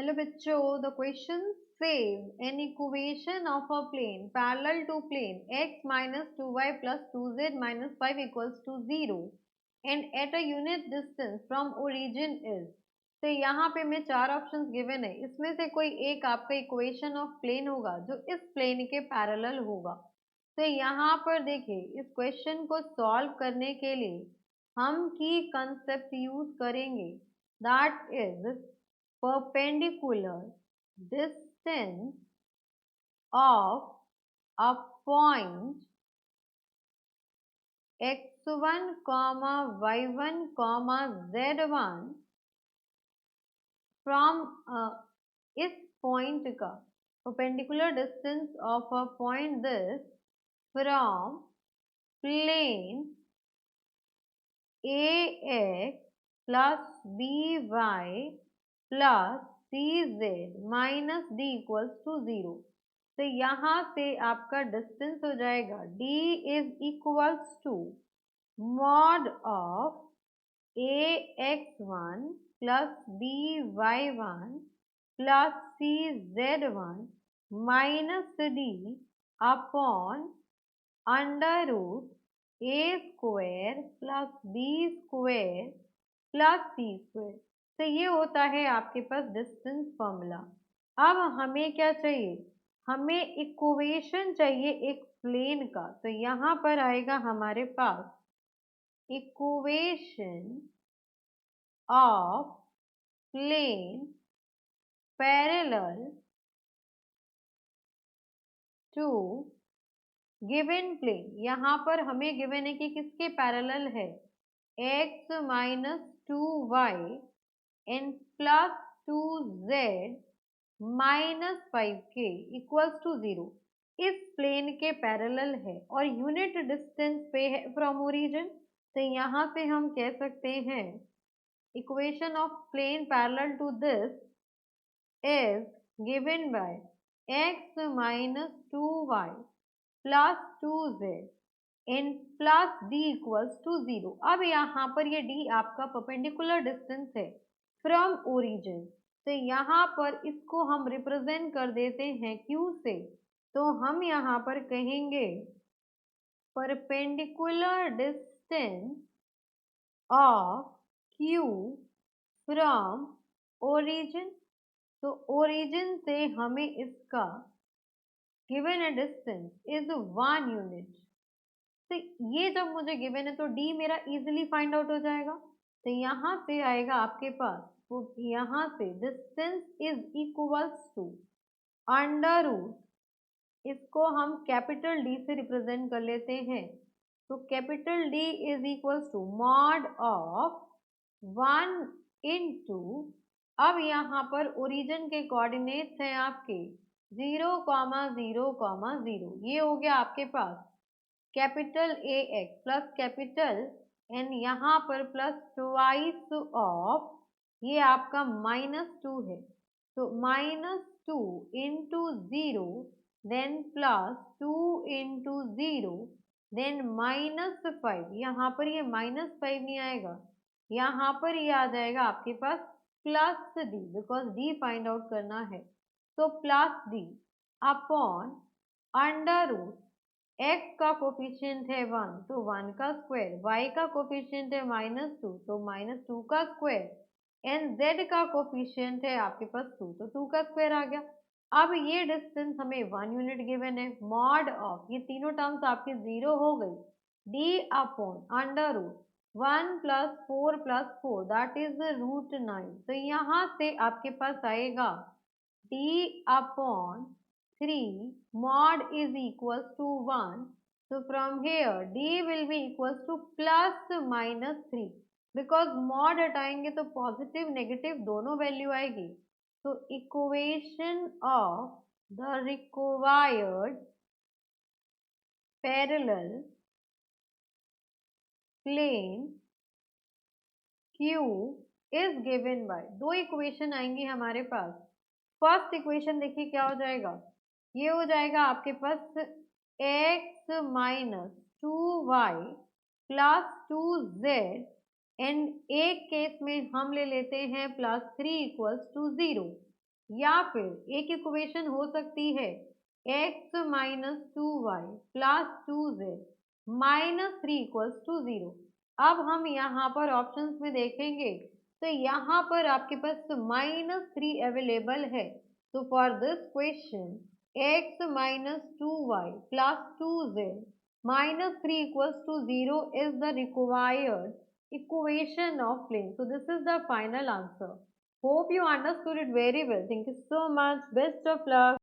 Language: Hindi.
Hello बच्चों, the question says an equation of a plane parallel to plane x minus 2y plus 2z minus 5 equals to 0 and at a unit distance from origin is। तो यहाँ पे मैं चार ऑप्शंस गिवन है, इसमें से कोई एक आपका इक्वेशन ऑफ प्लेन होगा जो इस प्लेन के पैरेलल होगा। तो यहाँ पर देखिए, इस क्वेश्चन को सॉल्व करने के लिए हम की कंसेप्ट यूज करेंगे, that is perpendicular distance of a point x1 comma y1 comma z1 from इस पॉइंट का perpendicular distance of a point this from plane ax plus by plus cz minus d equals to 0। तो यहाँ से आपका डिस्टेंस हो जाएगा d is equals to mod of ax1 plus by1 plus cz1 minus d upon under root a square plus b square plus c square. तो ये होता है आपके पास डिस्टेंस फॉर्मूला। अब हमें क्या चाहिए, हमें इक्वेशन चाहिए एक प्लेन का। तो यहाँ पर आएगा हमारे पास equation of plane parallel to given plane. यहाँ पर हमें गिवन है कि किसके पैरेलल है, x minus 2y and plus 2z minus 5k equals to 0 इस प्लेन के पैरेलल है और यूनिट डिस्टेंस पे है फ्रॉम ओरिजिन। तो यहाँ से हम कह सकते हैं equation of plane parallel to this is given by x minus 2y plus 2z and plus d equals to 0। अब यहाँ पर ये d आपका परपेंडिकुलर डिस्टेंस है फ्रॉम ओरिजिन। तो यहाँ पर इसको हम रिप्रेजेंट कर देते हैं q से। तो हम यहाँ पर कहेंगे perpendicular distance of q from origin. तो ओरिजिन से हमें इसका गिवन डिस्टेंस इज 1 यूनिट। तो ये जब मुझे गिवन है तो d मेरा इजीली फाइंड आउट हो जाएगा। तो यहाँ से आएगा आपके पास, तो यहाँ से distance is equals to under root, इसको हम कैपिटल D से रिप्रेजेंट कर लेते हैं। तो capital D is equals to mod of 1 into, अब यहाँ पर ओरिजिन के कोऑर्डिनेट्स हैं आपके 0, 0, 0। ये हो गया आपके पास capital AX plus capital N, यहाँ पर प्लस ट्वाइस ऑफ, ये आपका -2 है। तो -2 into 0 then plus 2 into 0 then -5। यहाँ पर ये -5 नहीं आएगा, यहाँ पर ये आ जाएगा आपके पास plus d, because d find out करना है। तो plus d upon under root, x का कोफिशिएंट है 1 तो 1 का स्क्वायर, y का कोफिशिएंट है -2 तो -2 का स्क्वायर, एंड z का कोफिशिएंट है आपके पास 2 तो 2 का स्क्वायर आ गया। अब ये डिस्टेंस हमें 1 यूनिट गिवन है, मॉड ऑफ, ये तीनों टर्म्स आपकी 0 हो गई, d upon under root 1 plus 4 plus 4 that is √9। तो यहाँ से आपके पास आएगा d अपॉन 3 mod is equals to 1. So from here d will be equals to plus minus 3, because mod हटाएंगे तो पॉजिटिव नेगेटिव दोनों वैल्यू आएगी। तो equation of the required parallel plane Q is given by, दो इक्वेशन आएंगी हमारे पास। फर्स्ट इक्वेशन देखिए क्या हो जाएगा, ये हो जाएगा आपके पास x minus 2y plus 2z and एक केस में हम ले लेते हैं प्लस 3 इक्वल्स टू 0। या फिर एक इक्वेशन हो सकती है x minus 2y plus 2z minus 3 equals to 0। अब हम यहाँ पर ऑप्शंस में देखेंगे तो यहाँ पर आपके पास -3 अवेलेबल है। तो for this question x minus 2y plus 2z minus 3 equals to 0 is the required equation of plane. So this is the final answer. Hope you understood it very well. Thank you so much. Best of luck.